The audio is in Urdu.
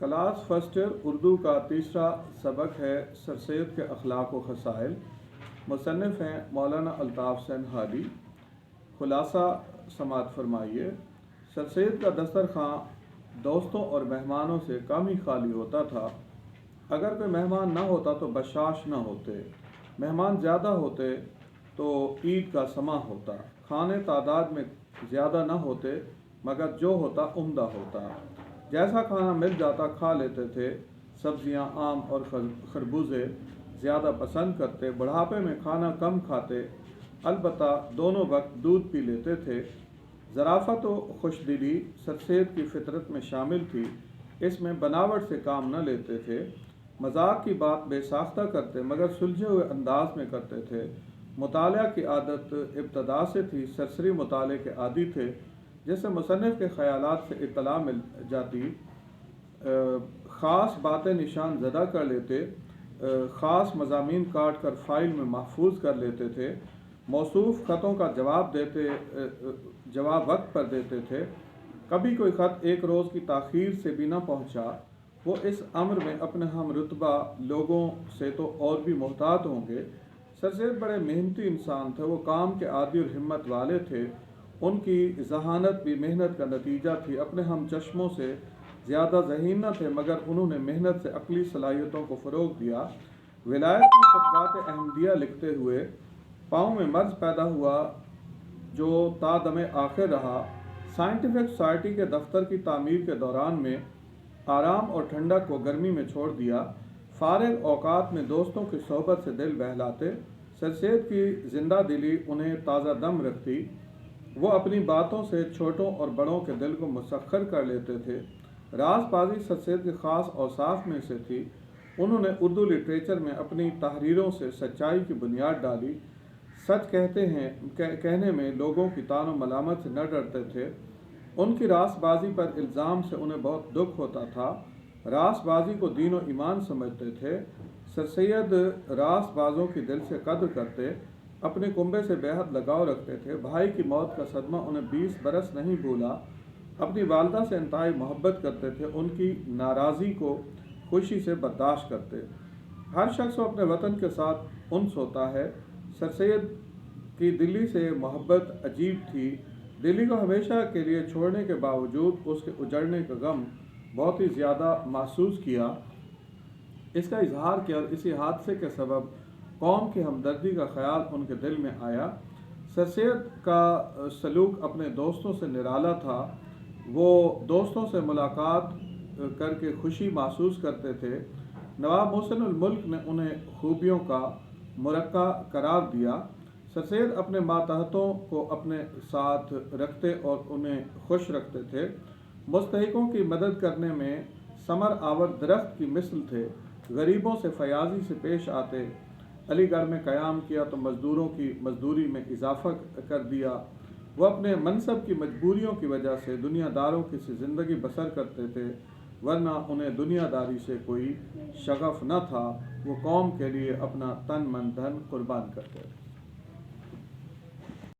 کلاس فرسٹ ایئر اردو کا تیسرا سبق ہے سر سید کے اخلاق و خصائل۔ مصنف ہیں مولانا الطاف حسین ہادی۔ خلاصہ سماعت فرمائیے۔ سر سید کا دسترخوان دوستوں اور مہمانوں سے کم ہی خالی ہوتا تھا۔ اگر کوئی مہمان نہ ہوتا تو بشاش نہ ہوتے، مہمان زیادہ ہوتے تو عید کا سماں ہوتا، کھانے تعداد میں زیادہ نہ ہوتے مگر جو ہوتا عمدہ ہوتا، جیسا کھانا مل جاتا کھا لیتے تھے۔ سبزیاں، آم اور خربوزے زیادہ پسند کرتے، بڑھاپے میں کھانا کم کھاتے، البتہ دونوں وقت دودھ پی لیتے تھے۔ ظرافت و خوش دلی سر سید کی فطرت میں شامل تھی، اس میں بناوٹ سے کام نہ لیتے تھے۔ مذاق کی بات بے ساختہ کرتے مگر سلجھے ہوئے انداز میں کرتے تھے۔ مطالعہ کی عادت ابتدا سے تھی، سرسری مطالعے کے عادی تھے، جس سے مصنف کے خیالات سے اطلاع مل جاتی، خاص باتیں نشان زدہ کر لیتے، خاص مضامین کاٹ کر فائل میں محفوظ کر لیتے تھے، موصوف خطوں کا جواب وقت پر دیتے تھے۔ کبھی کوئی خط ایک روز کی تاخیر سے بھی نہ پہنچا، وہ اس امر میں اپنے ہم رتبہ لوگوں سے تو اور بھی محتاط ہوں گے۔ سر سید بڑے محنتی انسان تھے، وہ کام کے عادی اور ہمت والے تھے، ان کی ذہانت بھی محنت کا نتیجہ تھی۔ اپنے ہم چشموں سے زیادہ ذہین نہ تھے مگر انہوں نے محنت سے عقلی صلاحیتوں کو فروغ دیا۔ ولایت کی خطبات احمدیہ لکھتے ہوئے پاؤں میں مرض پیدا ہوا جو تا دم آخر رہا۔ سائنٹیفک سوسائٹی کے دفتر کی تعمیر کے دوران میں آرام اور ٹھنڈک کو گرمی میں چھوڑ دیا۔ فارغ اوقات میں دوستوں کی صحبت سے دل بہلاتے۔ سر سید کی زندہ دلی انہیں تازہ دم رکھتی، وہ اپنی باتوں سے چھوٹوں اور بڑوں کے دل کو مسخر کر لیتے تھے۔ راز بازی سر سید کے خاص اوصاف میں سے تھی۔ انہوں نے اردو لٹریچر میں اپنی تحریروں سے سچائی کی بنیاد ڈالی۔ سچ کہنے میں لوگوں کی طعن و ملامت سے نہ ڈرتے تھے۔ ان کی راز بازی پر الزام سے انہیں بہت دکھ ہوتا تھا۔ راز بازی کو دین و ایمان سمجھتے تھے۔ سر سید راز بازوں کی دل سے قدر کرتے، اپنے کنبے سے بے حد لگاؤ رکھتے تھے۔ بھائی کی موت کا صدمہ انہیں 20 برس نہیں بھولا۔ اپنی والدہ سے انتہائی محبت کرتے تھے، ان کی ناراضی کو خوشی سے برداشت کرتے۔ ہر شخص کو اپنے وطن کے ساتھ انس ہوتا ہے۔ سر سید کی دلی سے محبت عجیب تھی۔ دلی کو ہمیشہ کے لیے چھوڑنے کے باوجود اس کے اجڑنے کا غم بہت ہی زیادہ محسوس کیا، اس کا اظہار کیا اور اسی حادثے کے سبب قوم کی ہمدردی کا خیال ان کے دل میں آیا۔ سر سید کا سلوک اپنے دوستوں سے نرالا تھا۔ وہ دوستوں سے ملاقات کر کے خوشی محسوس کرتے تھے۔ نواب محسن الملک نے انہیں خوبیوں کا مرقع قرار دیا۔ سر سید اپنے ماتحتوں کو اپنے ساتھ رکھتے اور انہیں خوش رکھتے تھے۔ مستحقوں کی مدد کرنے میں ثمر آور درخت کی مثل تھے۔ غریبوں سے فیاضی سے پیش آتے۔ علی گڑھ میں قیام کیا تو مزدوروں کی مزدوری میں اضافہ کر دیا۔ وہ اپنے منصب کی مجبوریوں کی وجہ سے دنیا داروں کی سی زندگی بسر کرتے تھے، ورنہ انہیں دنیا داری سے کوئی شغف نہ تھا۔ وہ قوم کے لیے اپنا تن من دھن قربان کرتے تھے۔